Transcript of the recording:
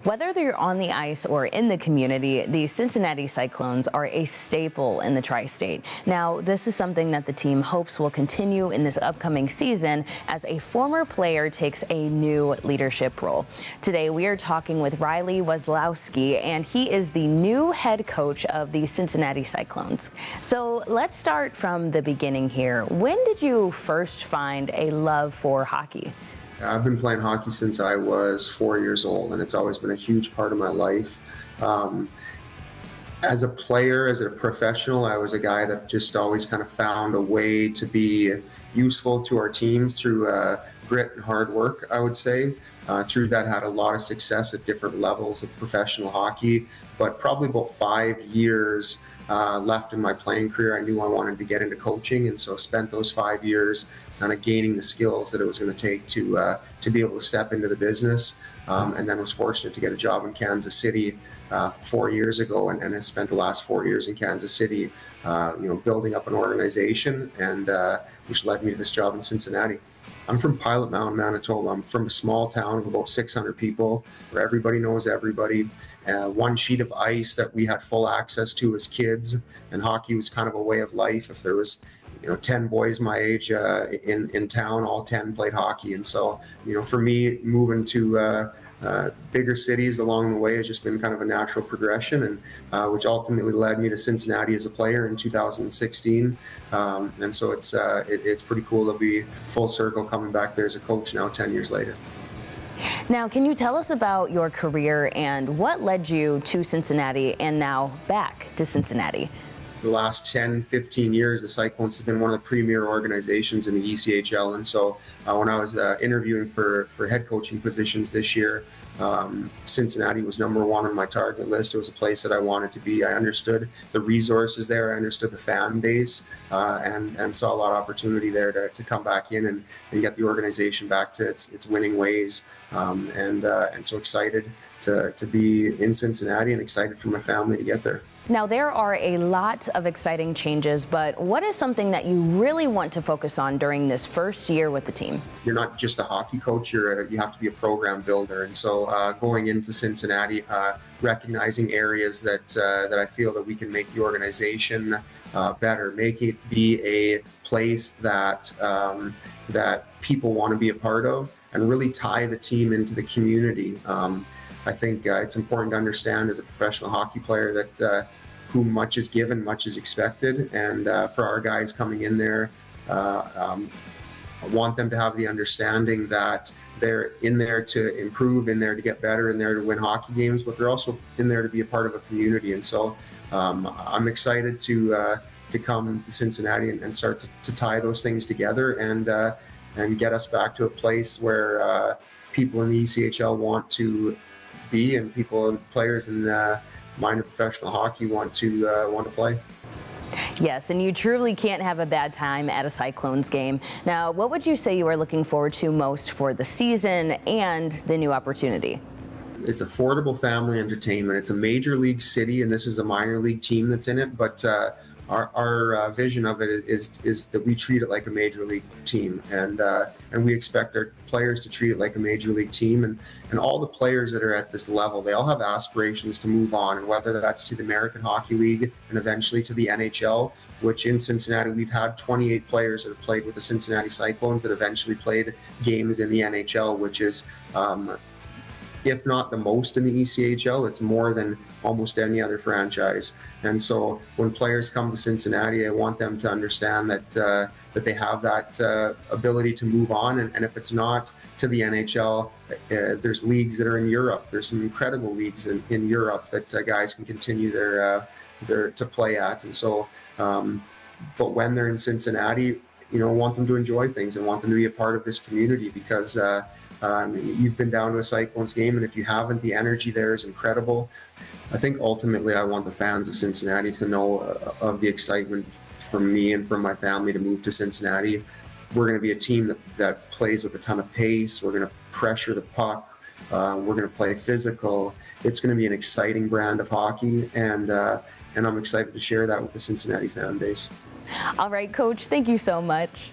Whether they're on the ice or in the community, the Cincinnati Cyclones are a staple in the tri-state. Now, this is something that the team hopes will continue in this upcoming season as a former player takes a new leadership role. Today, we are talking with Riley Weselowski, and he is the new head coach of the Cincinnati Cyclones. So let's start from the beginning here. When did you first find a love for hockey? I've been playing hockey since I was 4 years old, and it's always been a huge part of my life. As a player, as a professional, I was a guy that just always kind of found a way to be useful to our teams through grit and hard work, I would say. Through that, had a lot of success at different levels of professional hockey, but probably about 5 years left in my playing career, I knew I wanted to get into coaching, and so spent those 5 years kind of gaining the skills that it was going to take to be able to step into the business, and then was fortunate to get a job in Kansas City 4 years ago, and has spent the last 4 years in Kansas City, building up an organization, and which led me to this job in Cincinnati. I'm from Pilot Mountain, Manitoba. I'm from a small town of about 600 people where everybody knows everybody. One sheet of ice that we had full access to as kids, and hockey was kind of a way of life. If there was 10 boys my age in town, all 10 played hockey. And so, for me, moving to bigger cities along the way has just been kind of a natural progression, and which ultimately led me to Cincinnati as a player in 2016. And so it's pretty cool to be full circle coming back there as a coach now 10 years later. Now, can you tell us about your career and what led you to Cincinnati and now back to Cincinnati? The last 10, 15 years, the Cyclones have been one of the premier organizations in the ECHL. And so when I was interviewing for head coaching positions this year, Cincinnati was number one on my target list. It was a place that I wanted to be. I understood the resources there. I understood the fan base, and saw a lot of opportunity there to come back in and get the organization back to its winning ways. And so excited to be in Cincinnati, and excited for my family to get there. Now, there are a lot of exciting changes, but what is something that you really want to focus on during this first year with the team? You're not just a hockey coach, you have to be a program builder. And so going into Cincinnati, recognizing areas that I feel that we can make the organization better, make it be a place that people want to be a part of, and really tie the team into the community. I think it's important to understand as a professional hockey player that who much is given, much is expected. And for our guys coming in there, I want them to have the understanding that they're in there to improve, in there to get better, in there to win hockey games, but they're also in there to be a part of a community. And so I'm excited to come to Cincinnati and start to tie those things together and get us back to a place where people in the ECHL want to be, and people and players in minor professional hockey want to play. Yes, and you truly can't have a bad time at a Cyclones game. Now, what would you say you are looking forward to most for the season and the new opportunity? It's affordable family entertainment. It's a major league city, and this is a minor league team that's in it, but our vision of it is that we treat it like a major league team, and we expect our players to treat it like a major league team, and all the players that are at this level, they all have aspirations to move on, and whether that's to the American Hockey League and eventually to the NHL, which in Cincinnati we've had 28 players that have played with the Cincinnati Cyclones that eventually played games in the NHL, which is if not the most in the ECHL, it's more than almost any other franchise. And so when players come to Cincinnati, I want them to understand that they have that ability to move on. And if it's not to the NHL, there's leagues that are in Europe. There's some incredible leagues in Europe that guys can continue their to play at. And so, but when they're in Cincinnati, I want them to enjoy things and want them to be a part of this community, because you've been down to a Cyclones game, and if you haven't, the energy there is incredible. I think ultimately I want the fans of Cincinnati to know of the excitement from me and from my family to move to Cincinnati. We're going to be a team that plays with a ton of pace. We're going to pressure the puck. We're going to play physical. It's going to be an exciting brand of hockey, and I'm excited to share that with the Cincinnati fan base. All right, Coach, thank you so much.